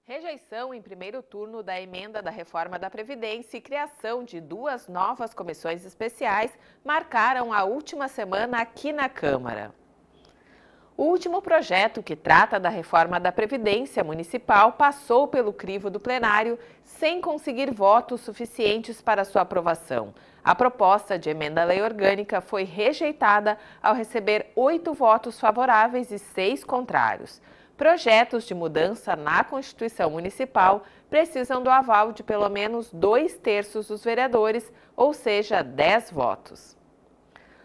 Rejeição em primeiro turno da emenda da reforma da Previdência e criação de duas novas comissões especiais marcaram a última semana aqui na Câmara. O último projeto que trata da reforma da Previdência Municipal passou pelo crivo do plenário sem conseguir votos suficientes para sua aprovação. A proposta de emenda à lei orgânica foi rejeitada ao receber 8 votos favoráveis e 6 contrários. Projetos de mudança na Constituição Municipal precisam do aval de pelo menos 2/3 dos vereadores, ou seja, 10 votos.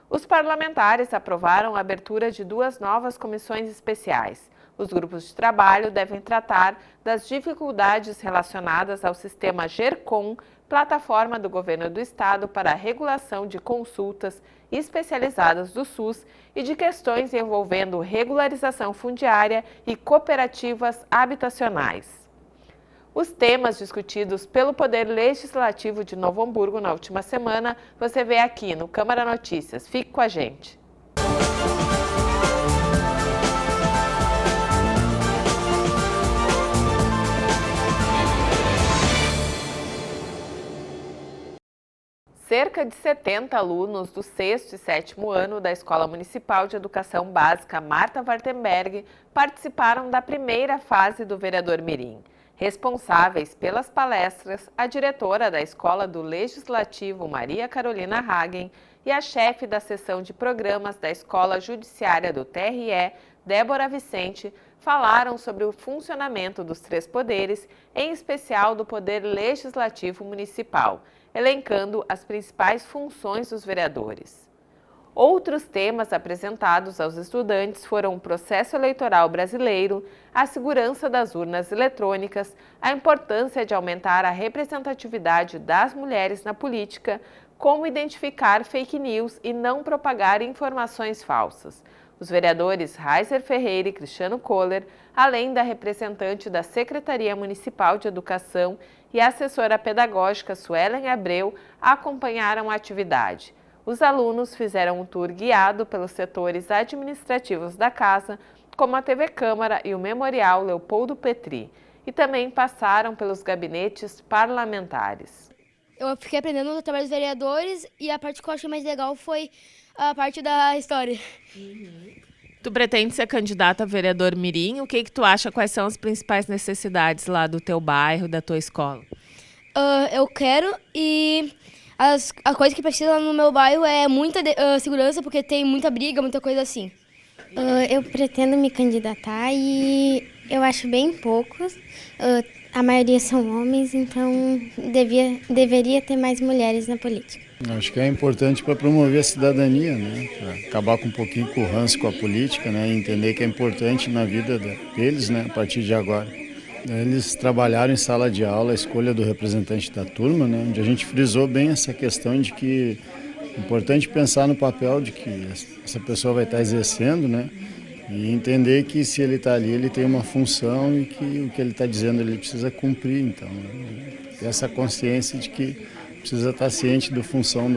Os parlamentares aprovaram a abertura de duas novas comissões especiais. Os grupos de trabalho devem tratar das dificuldades relacionadas ao sistema GERCOM, plataforma do Governo do Estado para a regulação de consultas especializadas do SUS, e de questões envolvendo regularização fundiária e cooperativas habitacionais. Os temas discutidos pelo Poder Legislativo de Novo Hamburgo na última semana, você vê aqui no Câmara Notícias. Fique com a gente. Cerca de 70 alunos do 6º e 7º ano da Escola Municipal de Educação Básica Marta Wartenberg participaram da primeira fase do Vereador Mirim. Responsáveis pelas palestras, a diretora da Escola do Legislativo, Maria Carolina Hagen, e a chefe da seção de programas da Escola Judiciária do TRE, Débora Vicente, falaram sobre o funcionamento dos 3 poderes, em especial do Poder Legislativo Municipal, elencando as principais funções dos vereadores. Outros temas apresentados aos estudantes foram o processo eleitoral brasileiro, a segurança das urnas eletrônicas, a importância de aumentar a representatividade das mulheres na política, como identificar fake news e não propagar informações falsas. Os vereadores Reiser Ferreira e Cristiano Kohler, além da representante da Secretaria Municipal de Educação e a assessora pedagógica Suelen Abreu, acompanharam a atividade. Os alunos fizeram um tour guiado pelos setores administrativos da casa, como a TV Câmara e o Memorial Leopoldo Petri, e também passaram pelos gabinetes parlamentares. Eu fiquei aprendendo o trabalho dos vereadores e a parte que eu achei mais legal foi a parte da história. Tu pretende ser candidato a vereador Mirim? O que tu acha? Quais são as principais necessidades lá do teu bairro, da tua escola? Eu quero e a coisa que precisa lá no meu bairro é muita segurança, porque tem muita briga, muita coisa assim. Eu pretendo me candidatar e eu acho bem poucos. A maioria são homens, então deveria ter mais mulheres na política. Acho que é importante para promover a cidadania, né? Para acabar com um pouquinho com o ranço com a política, né? E entender que é importante na vida deles, né? A partir de agora. Eles trabalharam em sala de aula a escolha do representante da turma, né? Onde a gente frisou bem essa questão de que é importante pensar no papel de que essa pessoa vai estar exercendo, né? E entender que se ele está ali, ele tem uma função e que o que ele está dizendo ele precisa cumprir. Então, né? Ter essa consciência de que precisa estar ciente da função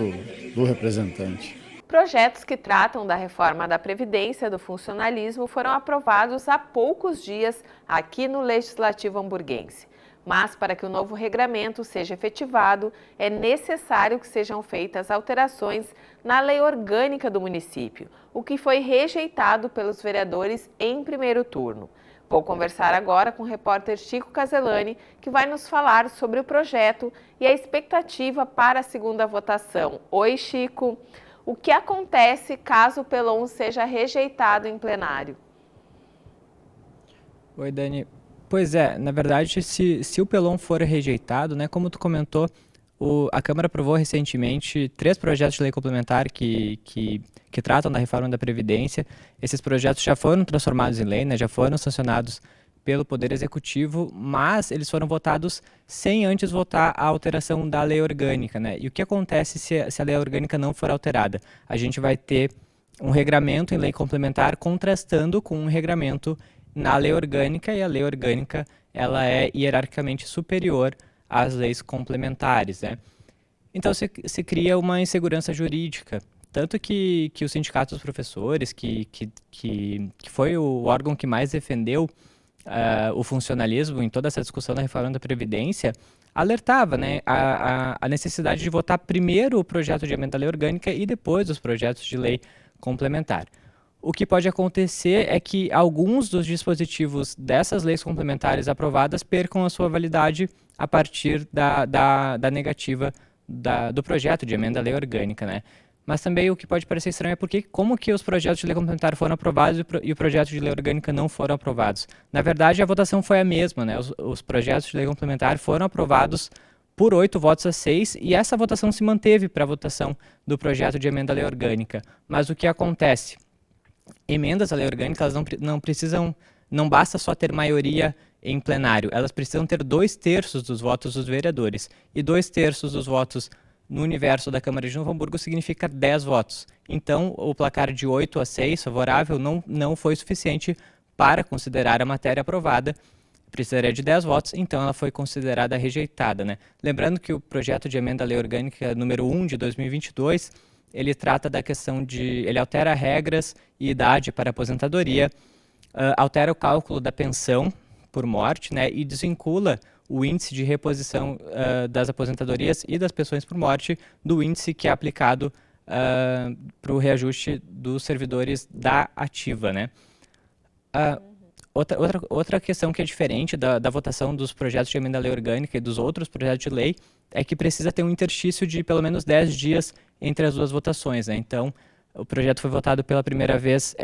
do representante. Projetos que tratam da reforma da Previdência do funcionalismo foram aprovados há poucos dias aqui no Legislativo Hamburguense. Mas, para que o novo regramento seja efetivado, é necessário que sejam feitas alterações na lei orgânica do município, o que foi rejeitado pelos vereadores em primeiro turno. Vou conversar agora com o repórter Chico Caselani, que vai nos falar sobre o projeto e a expectativa para a segunda votação. Oi, Chico! O que acontece caso o PELON seja rejeitado em plenário? Oi, Dani. Pois é, na verdade, se o PELON for rejeitado, né, como tu comentou, a Câmara aprovou recentemente 3 projetos de lei complementar que tratam da reforma da Previdência. Esses projetos já foram transformados em lei, né, já foram sancionados pelo Poder Executivo, mas eles foram votados sem antes votar a alteração da lei orgânica, né? E o que acontece se a lei orgânica não for alterada? A gente vai ter um regramento em lei complementar contrastando com um regramento na lei orgânica, e a lei orgânica ela é hierarquicamente superior às leis complementares, né? Então se cria uma insegurança jurídica, tanto que o Sindicato dos Professores, que foi o órgão que mais defendeu o funcionalismo, em toda essa discussão da reforma da Previdência, alertava, né, a necessidade de votar primeiro o projeto de emenda à lei orgânica e depois os projetos de lei complementar. O que pode acontecer é que alguns dos dispositivos dessas leis complementares aprovadas percam a sua validade a partir da negativa do projeto de emenda à lei orgânica, né? Mas também o que pode parecer estranho é como que os projetos de lei complementar foram aprovados e o projeto de lei orgânica não foram aprovados. Na verdade, a votação foi a mesma, né? Os projetos de lei complementar foram aprovados por 8 votos a 6 e essa votação se manteve para a votação do projeto de emenda à lei orgânica. Mas o que acontece? Emendas à lei orgânica, elas não precisam, não basta só ter maioria em plenário, elas precisam ter 2/3 dos votos dos vereadores. E 2/3 dos votos no universo da Câmara de Novo Hamburgo significa 10 votos. Então, o placar de 8 a 6 favorável não foi suficiente para considerar a matéria aprovada. Precisaria de 10 votos, então ela foi considerada rejeitada, né? Lembrando que o projeto de emenda à lei orgânica número 1 de 2022, ele trata da questão ele altera regras e idade para aposentadoria, altera o cálculo da pensão por morte, né, e desvincula o índice de reposição das aposentadorias e das pensões por morte do índice que é aplicado para o reajuste dos servidores da ativa, né. Outra questão que é diferente da votação dos projetos de emenda à lei orgânica e dos outros projetos de lei é que precisa ter um interstício de pelo menos 10 dias entre as duas votações, né? Então, o projeto foi votado pela primeira vez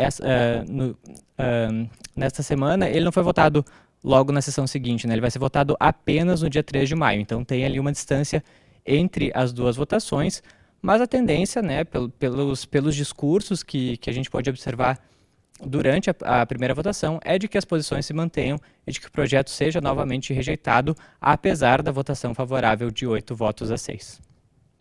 nesta semana, ele não foi votado logo na sessão seguinte, né? Ele vai ser votado apenas no dia 3 de maio, então tem ali uma distância entre as duas votações, mas a tendência, né, pelos discursos que a gente pode observar durante a primeira votação, é de que as posições se mantenham e de que o projeto seja novamente rejeitado, apesar da votação favorável de 8 votos a 6.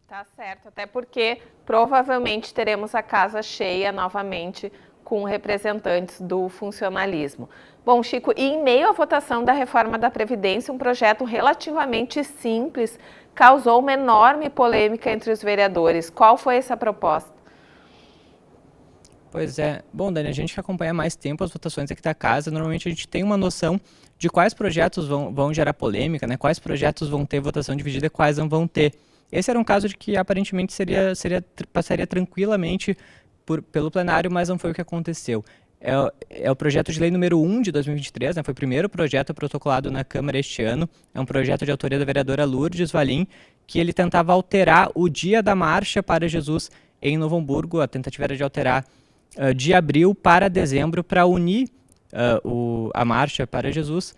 Tá certo, até porque provavelmente teremos a casa cheia novamente com representantes do funcionalismo. Bom, Chico, e em meio à votação da reforma da Previdência, um projeto relativamente simples causou uma enorme polêmica entre os vereadores. Qual foi essa proposta? Pois é. Bom, Dani, a gente que acompanha mais tempo as votações aqui da casa, normalmente a gente tem uma noção de quais projetos vão gerar polêmica, né? Quais projetos vão ter votação dividida e quais não vão ter. Esse era um caso de que aparentemente passaria tranquilamente pelo plenário, mas não foi o que aconteceu. É o projeto de lei número 1 de 2023, né? Foi o primeiro projeto protocolado na Câmara este ano. É um projeto de autoria da vereadora Lourdes Valim, que ele tentava alterar o dia da marcha para Jesus em Novo Hamburgo. A tentativa era de alterar de abril para dezembro, para unir a marcha para Jesus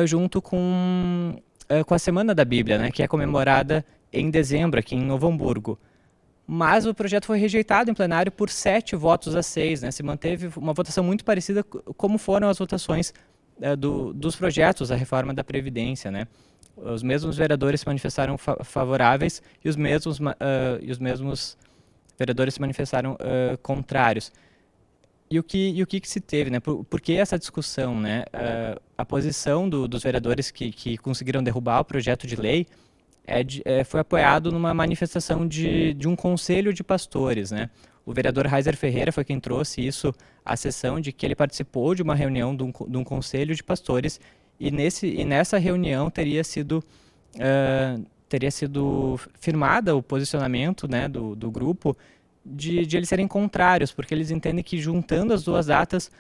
junto com a Semana da Bíblia, né, que é comemorada em dezembro aqui em Novo Hamburgo. Mas o projeto foi rejeitado em plenário por 7 votos a 6, né, se manteve uma votação muito parecida como foram as votações dos projetos da reforma da Previdência, né. Os mesmos vereadores se manifestaram favoráveis e os mesmos vereadores se manifestaram contrários. E o que se teve, né? Por que essa discussão, né? A posição dos vereadores que conseguiram derrubar o projeto de lei foi apoiado numa manifestação de um conselho de pastores, né? O vereador Reiser Ferreira foi quem trouxe isso à sessão, de que ele participou de uma reunião de um conselho de pastores e nessa reunião teria sido firmada o posicionamento, né, do grupo de eles serem contrários, porque eles entendem que juntando as duas datas,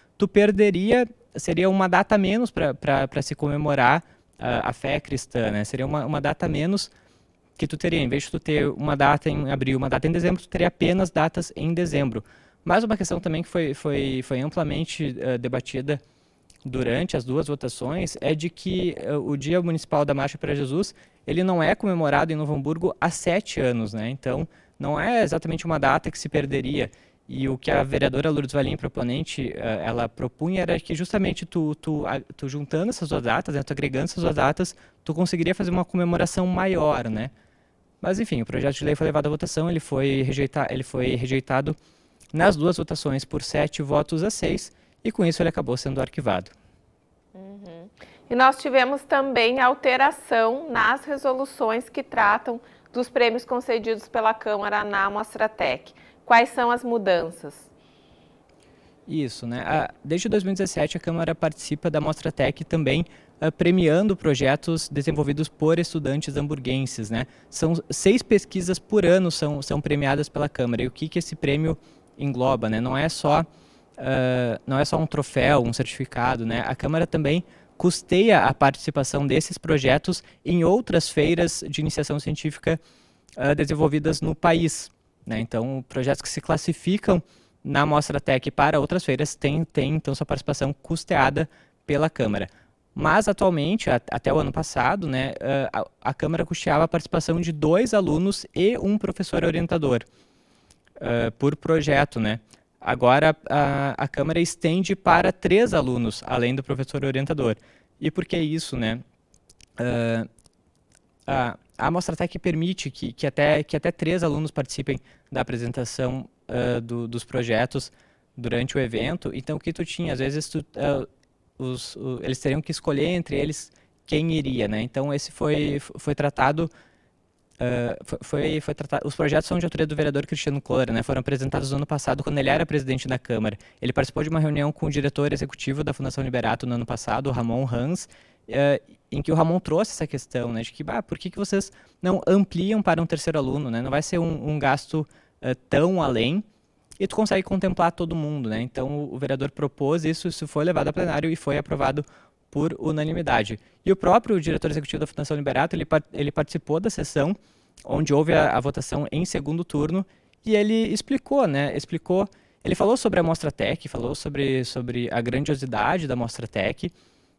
seria uma data a menos para se comemorar a fé cristã, né? Seria uma data a menos que tu teria, em vez de tu ter uma data em abril, uma data em dezembro, tu teria apenas datas em dezembro. Mas uma questão também que foi amplamente debatida durante as duas votações é de que o Dia Municipal da Marcha para Jesus, ele não é comemorado em Novo Hamburgo há 7 anos, né? Então, não é exatamente uma data que se perderia. E o que a vereadora Lourdes Valim, proponente, ela propunha era que justamente tu juntando essas duas datas, né, tu agregando essas duas datas, tu conseguiria fazer uma comemoração maior, né? Mas, enfim, o projeto de lei foi levado à votação, ele foi rejeitado nas duas votações por 7 votos a 6, e com isso ele acabou sendo arquivado. Uhum. E nós tivemos também alteração nas resoluções que tratam dos prêmios concedidos pela Câmara na Mostratec. Quais são as mudanças? Isso, né? Desde 2017 a Câmara participa da Mostratec também premiando projetos desenvolvidos por estudantes hamburguenses, né? São 6 pesquisas por ano são premiadas pela Câmara. E o que esse prêmio engloba, né? Não é só um troféu, um certificado, né? A Câmara também custeia a participação desses projetos em outras feiras de iniciação científica desenvolvidas no país, né? Então, projetos que se classificam na Mostratec para outras feiras têm então sua participação custeada pela Câmara. Mas atualmente, até o ano passado, né, a Câmara custeava a participação de 2 alunos e um professor orientador por projeto, né? Agora a Câmara estende para 3 alunos, além do professor orientador. E por que isso, né? A Mostratec permite que até 3 alunos participem da apresentação dos projetos durante o evento. Então, o que tu tinha? Às vezes, eles teriam que escolher entre eles quem iria, né? Então, esse foi tratado... os projetos são de autoria do vereador Cristiano Kohler, né? Foram apresentados no ano passado, quando ele era presidente da Câmara. Ele participou de uma reunião com o diretor executivo da Fundação Liberato no ano passado, o Ramon Hans, em que o Ramon trouxe essa questão, né? De que, por que vocês não ampliam para um terceiro aluno, né? Não vai ser um gasto tão além, e tu consegue contemplar todo mundo, né? Então, o vereador propôs isso foi levado a plenário e foi aprovado por unanimidade. E o próprio diretor executivo da Fundação Liberato, ele participou da sessão onde houve a votação em segundo turno, e ele explicou, né? Ele falou sobre a Mostratec, falou sobre a grandiosidade da Mostratec,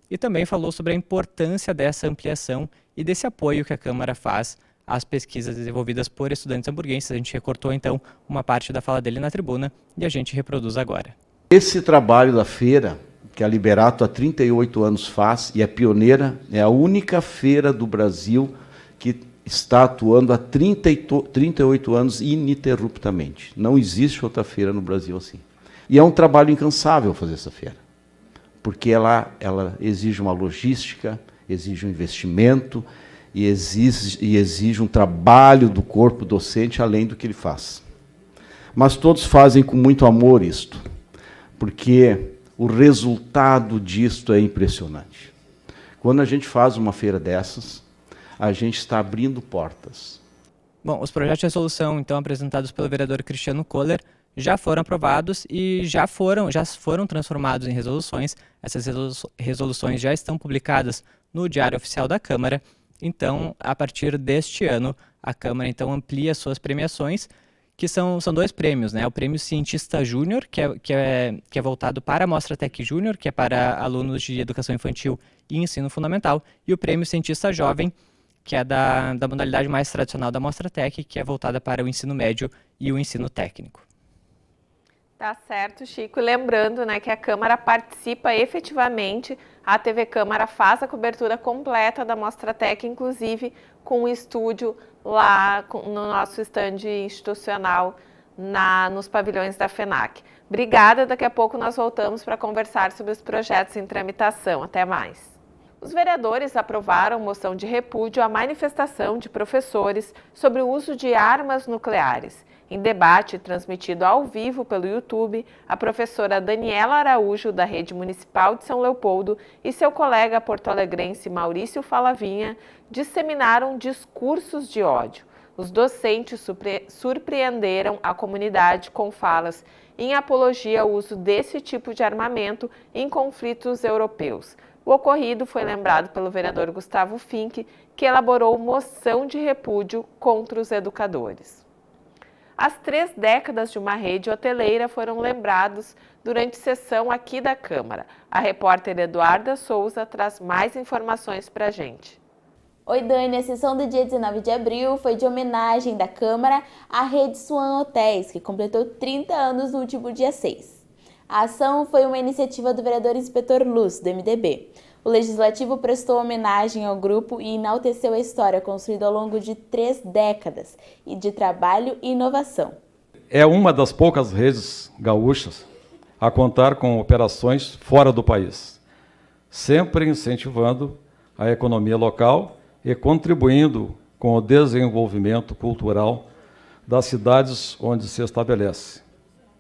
e também falou sobre a importância dessa ampliação e desse apoio que a Câmara faz às pesquisas desenvolvidas por estudantes hamburguenses. A gente recortou, então, uma parte da fala dele na tribuna e a gente reproduz agora. Esse trabalho da feira, que a Liberato há 38 anos faz, e é pioneira, é a única feira do Brasil que está atuando há 38 anos ininterruptamente. Não existe outra feira no Brasil assim. E é um trabalho incansável fazer essa feira, porque ela exige uma logística, exige um investimento e exige um trabalho do corpo docente além do que ele faz. Mas todos fazem com muito amor isto, porque o resultado disto é impressionante. Quando a gente faz uma feira dessas, a gente está abrindo portas. Bom, os projetos de resolução, então, apresentados pelo vereador Cristiano Kohler, já foram aprovados e já foram transformados em resoluções. Essas resoluções já estão publicadas no Diário Oficial da Câmara. Então, a partir deste ano, a Câmara então amplia suas premiações, que são 2 prêmios, né? O Prêmio Cientista Júnior, que é voltado para a Mostratec Júnior, que é para alunos de educação infantil e ensino fundamental, e o Prêmio Cientista Jovem, que é da modalidade mais tradicional da Mostratec, que é voltada para o ensino médio e o ensino técnico. Tá certo, Chico. E lembrando, né, que a Câmara participa efetivamente, a TV Câmara faz a cobertura completa da Mostratec, inclusive com um estúdio lá no nosso estande institucional nos pavilhões da FENAC. Obrigada, daqui a pouco nós voltamos para conversar sobre os projetos em tramitação. Até mais. Os vereadores aprovaram moção de repúdio à manifestação de professores sobre o uso de armas nucleares. Em debate transmitido ao vivo pelo YouTube, a professora Daniela Araújo, da Rede Municipal de São Leopoldo, e seu colega porto-alegrense Maurício Falavinha disseminaram discursos de ódio. Os docentes surpreenderam a comunidade com falas em apologia ao uso desse tipo de armamento em conflitos europeus. O ocorrido foi lembrado pelo vereador Gustavo Fink, que elaborou moção de repúdio contra os educadores. As 3 décadas de uma rede hoteleira foram lembrados durante sessão aqui da Câmara. A repórter Eduarda Souza traz mais informações para a gente. Oi, Dani, a sessão do dia 19 de abril foi de homenagem da Câmara à Rede Swan Hotéis, que completou 30 anos no último dia 6. A ação foi uma iniciativa do vereador Inspetor Luz, do MDB. O Legislativo prestou homenagem ao grupo e enalteceu a história construída ao longo de 3 décadas de trabalho e inovação. É uma das poucas redes gaúchas a contar com operações fora do país, sempre incentivando a economia local e contribuindo com o desenvolvimento cultural das cidades onde se estabelece,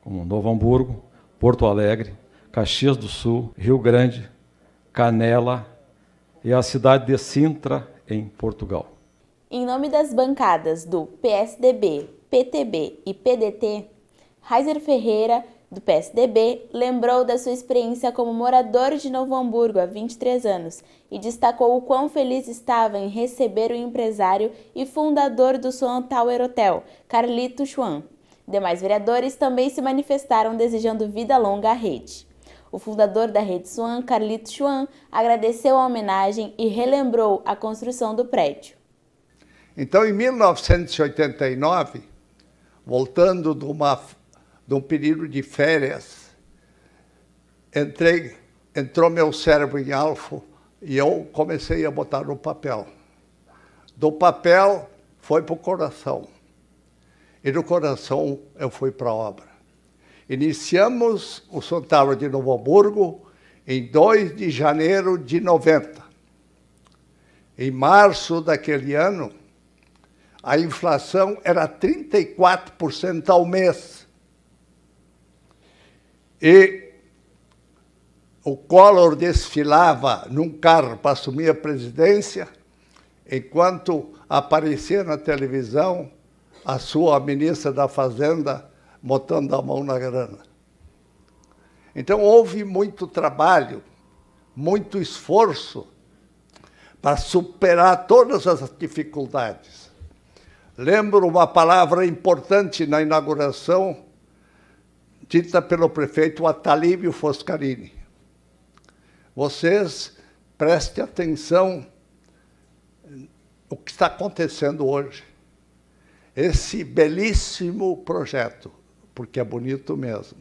como Novo Hamburgo, Porto Alegre, Caxias do Sul, Rio Grande, Canela e a cidade de Sintra, em Portugal. Em nome das bancadas do PSDB, PTB e PDT, Reiser Ferreira, do PSDB, lembrou da sua experiência como morador de Novo Hamburgo há 23 anos e destacou o quão feliz estava em receber o empresário e fundador do Swan Tower Hotel, Carlito Schwan. Demais vereadores também se manifestaram desejando vida longa à rede. O fundador da rede Swan, Carlito Schwan, agradeceu a homenagem e relembrou a construção do prédio. Então, em 1989, voltando de um período de férias, entrou meu cérebro em alfa e eu comecei a botar no papel. Do papel foi para o coração. E do coração eu fui para a obra. Iniciamos o Swan Tower de Novo Hamburgo em 2 de janeiro de 90. Em março daquele ano, a inflação era 34% ao mês. E o Collor desfilava num carro para assumir a presidência, enquanto aparecia na televisão a sua ministra da Fazenda botando a mão na grana. Então houve muito trabalho, muito esforço para superar todas as dificuldades. Lembro uma palavra importante na inauguração, dita pelo prefeito Atalíbio Foscarini. Vocês prestem atenção no que está acontecendo hoje. Esse belíssimo projeto, porque é bonito mesmo,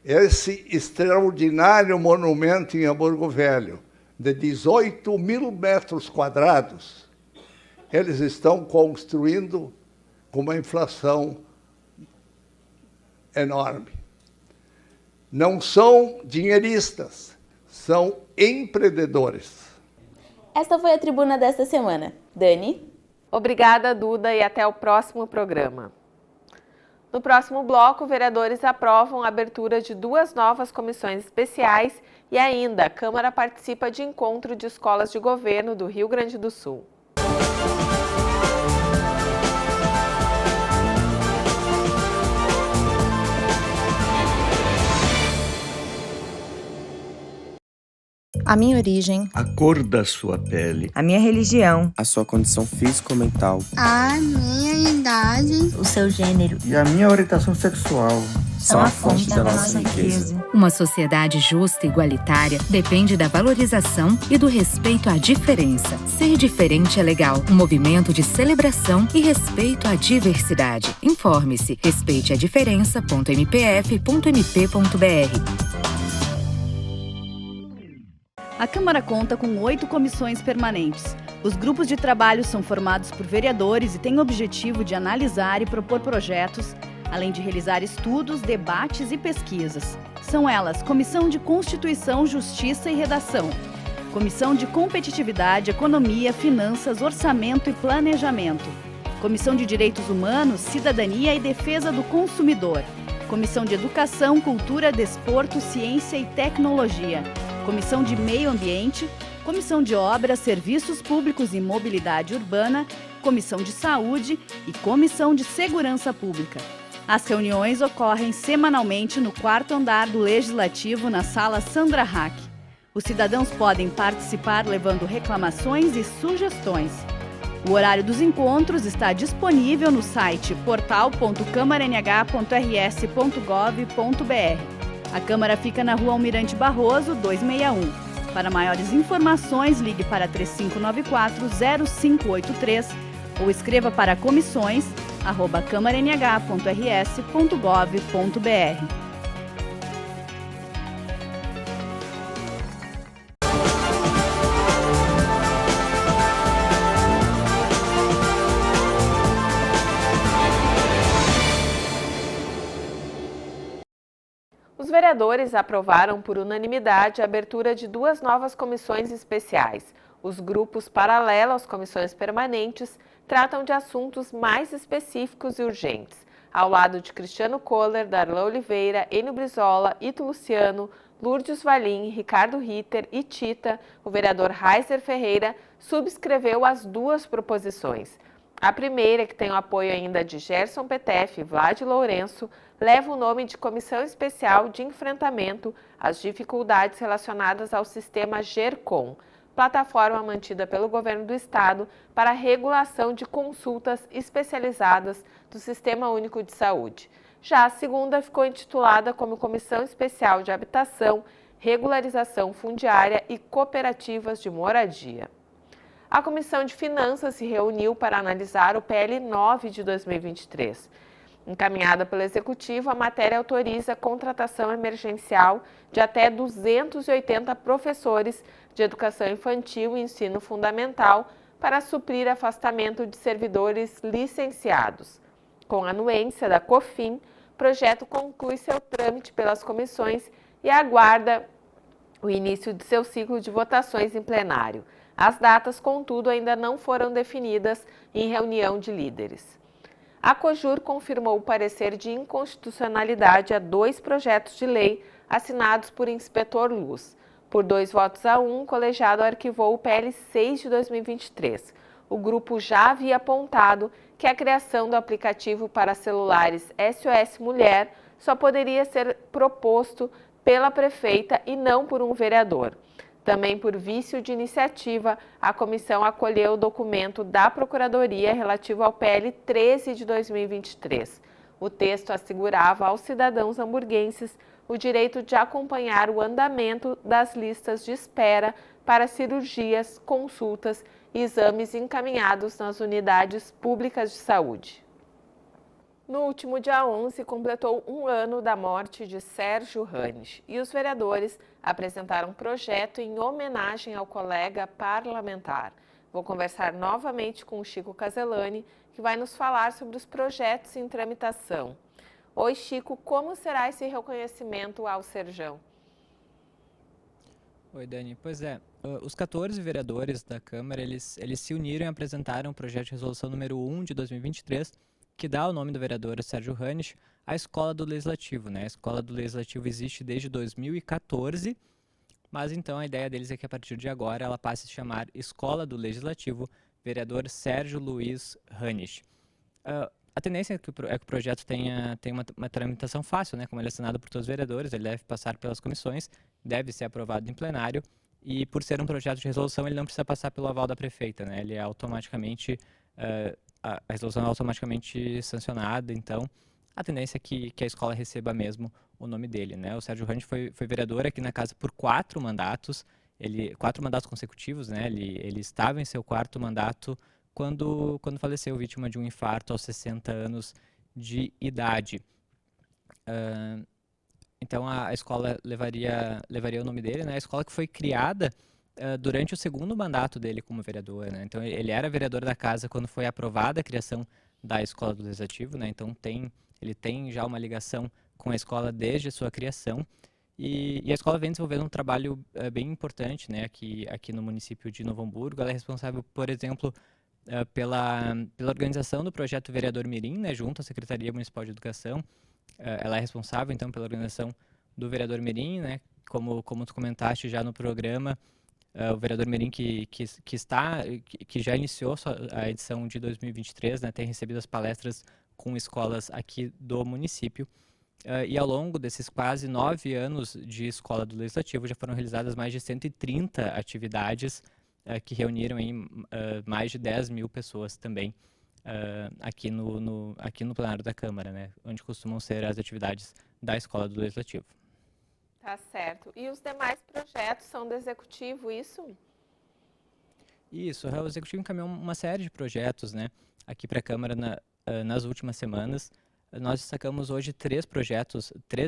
esse extraordinário monumento em Hamburgo Velho, de 18 mil metros quadrados, eles estão construindo com uma inflação enorme. Não são dinheiristas, são empreendedores. Esta foi a tribuna desta semana. Dani? Obrigada, Duda, e até o próximo programa. No próximo bloco, vereadores aprovam a abertura de 2 novas comissões especiais e ainda a Câmara participa de encontro de escolas de governo do Rio Grande do Sul. A minha origem, a cor da sua pele, a minha religião, a sua condição físico-mental, a minha idade, o seu gênero e a minha orientação sexual são a fonte da nossa riqueza. Uma sociedade justa e igualitária depende da valorização e do respeito à diferença. Ser diferente é legal. Um movimento de celebração e respeito à diversidade. Informe-se. respeiteadiferença.mpf.mp.br. A Câmara conta com 8 comissões permanentes. Os grupos de trabalho são formados por vereadores e têm o objetivo de analisar e propor projetos, além de realizar estudos, debates e pesquisas. São elas Comissão de Constituição, Justiça e Redação, Comissão de Competitividade, Economia, Finanças, Orçamento e Planejamento, Comissão de Direitos Humanos, Cidadania e Defesa do Consumidor, Comissão de Educação, Cultura, Desporto, Ciência e Tecnologia, Comissão de Meio Ambiente, Comissão de Obras, Serviços Públicos e Mobilidade Urbana, Comissão de Saúde e Comissão de Segurança Pública. As reuniões ocorrem semanalmente no 4º andar do Legislativo, na Sala Sandra Hack. Os cidadãos podem participar levando reclamações e sugestões. O horário dos encontros está disponível no site portal.câmaranh.rs.gov.br. A Câmara fica na Rua Almirante Barroso, 261. Para maiores informações, ligue para 3594-0583 ou escreva para comissões@câmaranh.rs.gov.br. Os vereadores aprovaram por unanimidade a abertura de 2 novas comissões especiais. Os grupos paralelos às comissões permanentes tratam de assuntos mais específicos e urgentes. ao lado de Cristiano Kohler, Darlan Oliveira, Enio Brizola, Ito Luciano, Lourdes Valim, Ricardo Ritter e Tita, o vereador Raizer Ferreira subscreveu as duas proposições. A primeira, que tem o apoio ainda de Gerson Petef e Vlad Lourenço, leva o nome de Comissão Especial de Enfrentamento às Dificuldades Relacionadas ao Sistema GERCOM, plataforma mantida pelo Governo do Estado para a regulação de consultas especializadas do Sistema Único de Saúde. Já a segunda ficou intitulada como Comissão Especial de Habitação, Regularização Fundiária e Cooperativas de Moradia. A Comissão de Finanças se reuniu para analisar o PL 9 de 2023. Encaminhada pelo Executivo, a matéria autoriza a contratação emergencial de até 280 professores de educação infantil e ensino fundamental para suprir afastamento de servidores licenciados. Com a anuência da COFIN, o projeto conclui seu trâmite pelas comissões e aguarda o início de seu ciclo de votações em plenário. As datas, contudo, ainda não foram definidas em reunião de líderes. A COJUR confirmou o parecer de inconstitucionalidade a 2 projetos de lei assinados por inspetor Luz. Por 2 votos a 1, o colegiado arquivou o PL 6 de 2023. O grupo já havia apontado que a criação do aplicativo para celulares SOS Mulher só poderia ser proposto pela prefeita e não por um vereador. Também por vício de iniciativa, a comissão acolheu o documento da Procuradoria relativo ao PL 13 de 2023. O texto assegurava aos cidadãos hamburguenses o direito de acompanhar o andamento das listas de espera para cirurgias, consultas e exames encaminhados nas unidades públicas de saúde. No último dia 11, completou 1 ano da morte de Sérgio Hanes e os vereadores apresentaram um projeto em homenagem ao colega parlamentar. Vou conversar novamente com o Chico Caselani, que vai nos falar sobre os projetos em tramitação. Oi, Chico, como será esse reconhecimento ao Serjão? Oi, Dani. Pois é, os 14 vereadores da Câmara, eles se uniram e apresentaram o projeto de resolução número 1 de 2023, que dá o nome do vereador Sérgio Hanes à Escola do Legislativo, né? A Escola do Legislativo existe desde 2014, mas então a ideia deles é que a partir de agora ela passe a se chamar Escola do Legislativo Vereador Sérgio Luiz Hanes. A tendência é que o projeto tenha uma tramitação fácil, né? Como ele é assinado por todos os vereadores, ele deve passar pelas comissões, deve ser aprovado em plenário e por ser um projeto de resolução ele não precisa passar pelo aval da prefeita, né? Ele é automaticamente... a resolução é automaticamente sancionada, então a tendência é que a escola receba mesmo o nome dele, né? O Sérgio Hanes foi vereador aqui na casa por 4 mandatos, 4 mandatos consecutivos, né? Ele estava em seu 4º mandato quando faleceu, vítima de um infarto aos 60 anos de idade. Então a escola levaria o nome dele, né? A escola que foi criada durante o 2º mandato dele como vereador, né? Então ele era vereador da casa quando foi aprovada a criação da Escola do Legislativo, né? Então ele tem já uma ligação com a escola desde a sua criação e a escola vem desenvolvendo um trabalho bem importante, né? Aqui no município de Novo Hamburgo. Ela é responsável, por exemplo, pela organização do projeto Vereador Mirim, né? Junto à Secretaria Municipal de Educação. Ela é responsável então pela organização do Vereador Mirim, né? Como tu comentaste já no programa, o vereador Mirim que já iniciou a edição de 2023, né, tem recebido as palestras com escolas aqui do município e ao longo desses quase 9 anos de Escola do Legislativo já foram realizadas mais de 130 atividades que reuniram mais de 10 mil pessoas também aqui no plenário da Câmara, né, onde costumam ser as atividades da Escola do Legislativo. Tá certo. E os demais projetos são do Executivo, isso? Isso, o Executivo encaminhou uma série de projetos, né, aqui para a Câmara nas últimas semanas. Nós destacamos hoje 3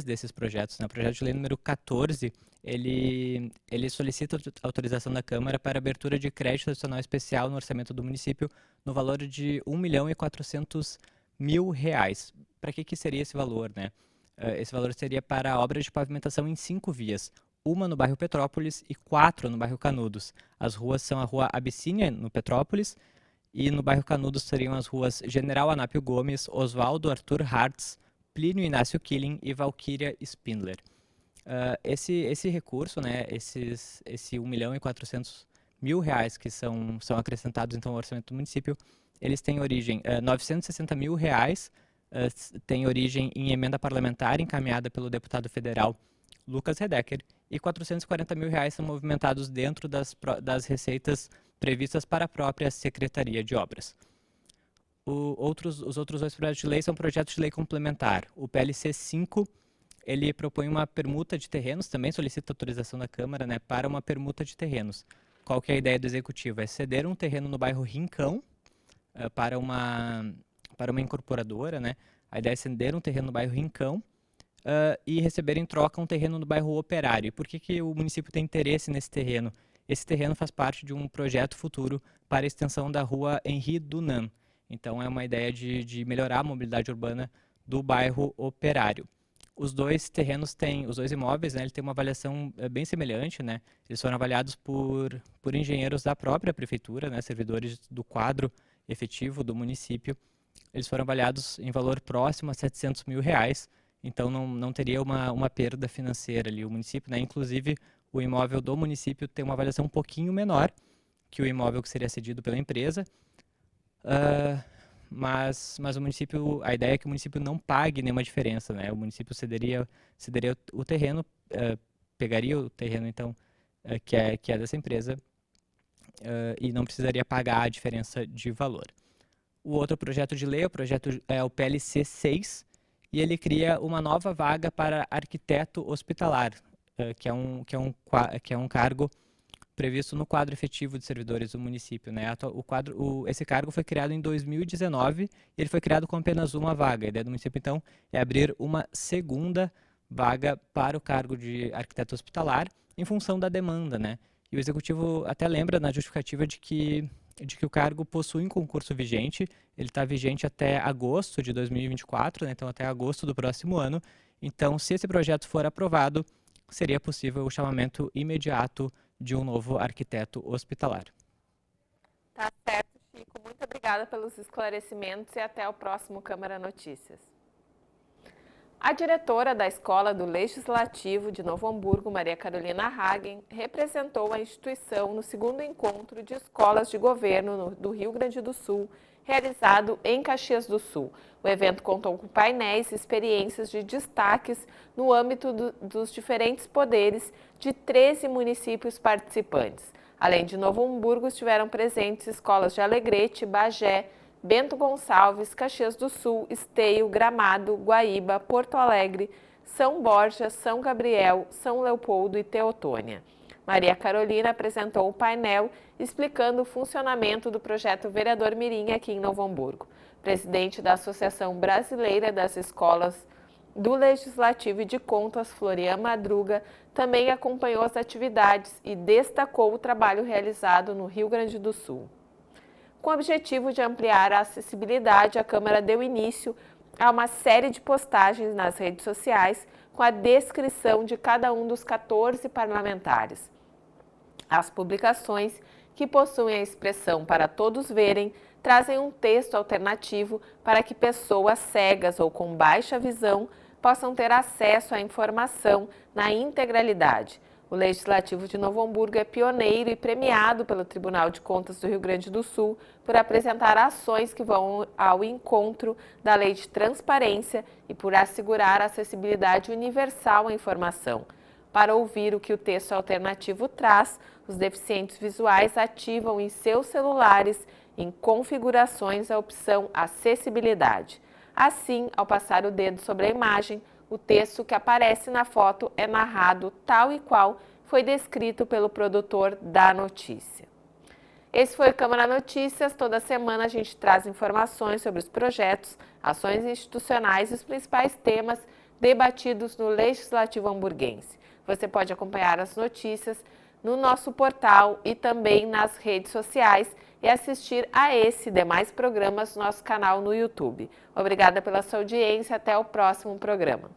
desses projetos. Né? O projeto de lei número 14, ele solicita a autorização da Câmara para abertura de crédito adicional especial no orçamento do município no valor de R$1.400.000. Para que seria esse valor, né? Esse valor seria para obras de pavimentação em 5 vias, uma no bairro Petrópolis e 4 no bairro Canudos. As ruas são a Rua Abissínia, no Petrópolis, E no bairro Canudos seriam as ruas General Anápio Gomes, Oswaldo Arthur Hartz, Plínio Inácio Killing e Valquíria Spindler. Esse recurso, né, esse R$1.400.000 que são acrescentados então ao orçamento do município, eles têm origem, R$960.000 tem origem em emenda parlamentar encaminhada pelo deputado federal Lucas Redecker e R$440.000 são movimentados dentro das receitas previstas para a própria Secretaria de Obras. Os outros dois projetos de lei são projetos de lei complementar. O PLC 5, ele propõe uma permuta de terrenos, também solicita autorização da Câmara, né, para uma permuta de terrenos. Qual que é a ideia do Executivo? É ceder um terreno no bairro Rincão para uma incorporadora, né? A ideia é ceder um terreno no bairro Rincão e receber em troca um terreno no bairro Operário. Por que o município tem interesse nesse terreno? Esse terreno faz parte de um projeto futuro para a extensão da rua Henri Dunant. Então, é uma ideia de melhorar a mobilidade urbana do bairro Operário. Os dois imóveis, né, ele tem uma avaliação bem semelhante, né? Eles foram avaliados por engenheiros da própria prefeitura, né, servidores do quadro efetivo do município. Eles foram avaliados em valor próximo a R$700.000, então não teria uma perda financeira ali. O município, né, inclusive, o imóvel do município tem uma avaliação um pouquinho menor que o imóvel que seria cedido pela empresa, mas o município, a ideia é que o município não pague nenhuma diferença, né? O município cederia o terreno, pegaria o terreno então que é dessa empresa e não precisaria pagar a diferença de valor. O outro projeto de lei, é o PLC 6, e ele cria uma nova vaga para arquiteto hospitalar, que é um cargo previsto no quadro efetivo de servidores do município, né? Esse cargo foi criado em 2019 e ele foi criado com apenas uma vaga. A ideia do município, então, é abrir uma segunda vaga para o cargo de arquiteto hospitalar em função da demanda, né? E o Executivo até lembra na justificativa de que o cargo possui um concurso vigente, ele está vigente até agosto de 2024, né? Então até agosto do próximo ano. Então, se esse projeto for aprovado, seria possível o chamamento imediato de um novo arquiteto hospitalar. Tá certo, Chico. Muito obrigada pelos esclarecimentos e até o próximo Câmara Notícias. A diretora da Escola do Legislativo de Novo Hamburgo, Maria Carolina Hagen, representou a instituição no segundo encontro de escolas de governo do Rio Grande do Sul, realizado em Caxias do Sul. O evento contou com painéis e experiências de destaques no âmbito dos diferentes poderes de 13 municípios participantes. Além de Novo Hamburgo, estiveram presentes escolas de Alegrete, Bagé, Bento Gonçalves, Caxias do Sul, Esteio, Gramado, Guaíba, Porto Alegre, São Borja, São Gabriel, São Leopoldo e Teotônia. Maria Carolina apresentou o painel explicando o funcionamento do projeto Vereador Mirim aqui em Novo Hamburgo. Presidente da Associação Brasileira das Escolas do Legislativo e de Contas, Florian Madruga, também acompanhou as atividades e destacou o trabalho realizado no Rio Grande do Sul. Com o objetivo de ampliar a acessibilidade, a Câmara deu início a uma série de postagens nas redes sociais com a descrição de cada um dos 14 parlamentares. As publicações, que possuem a expressão para todos verem, trazem um texto alternativo para que pessoas cegas ou com baixa visão possam ter acesso à informação na integralidade. O Legislativo de Novo Hamburgo é pioneiro e premiado pelo Tribunal de Contas do Rio Grande do Sul por apresentar ações que vão ao encontro da Lei de Transparência e por assegurar a acessibilidade universal à informação. Para ouvir o que o texto alternativo traz, os deficientes visuais ativam em seus celulares, em configurações, a opção Acessibilidade. Assim, ao passar o dedo sobre a imagem, o texto que aparece na foto é narrado tal e qual foi descrito pelo produtor da notícia. Esse foi o Câmara Notícias. Toda semana a gente traz informações sobre os projetos, ações institucionais e os principais temas debatidos no Legislativo hamburguense. Você pode acompanhar as notícias no nosso portal e também nas redes sociais e assistir a esse e demais programas no nosso canal no YouTube. Obrigada pela sua audiência. Até o próximo programa.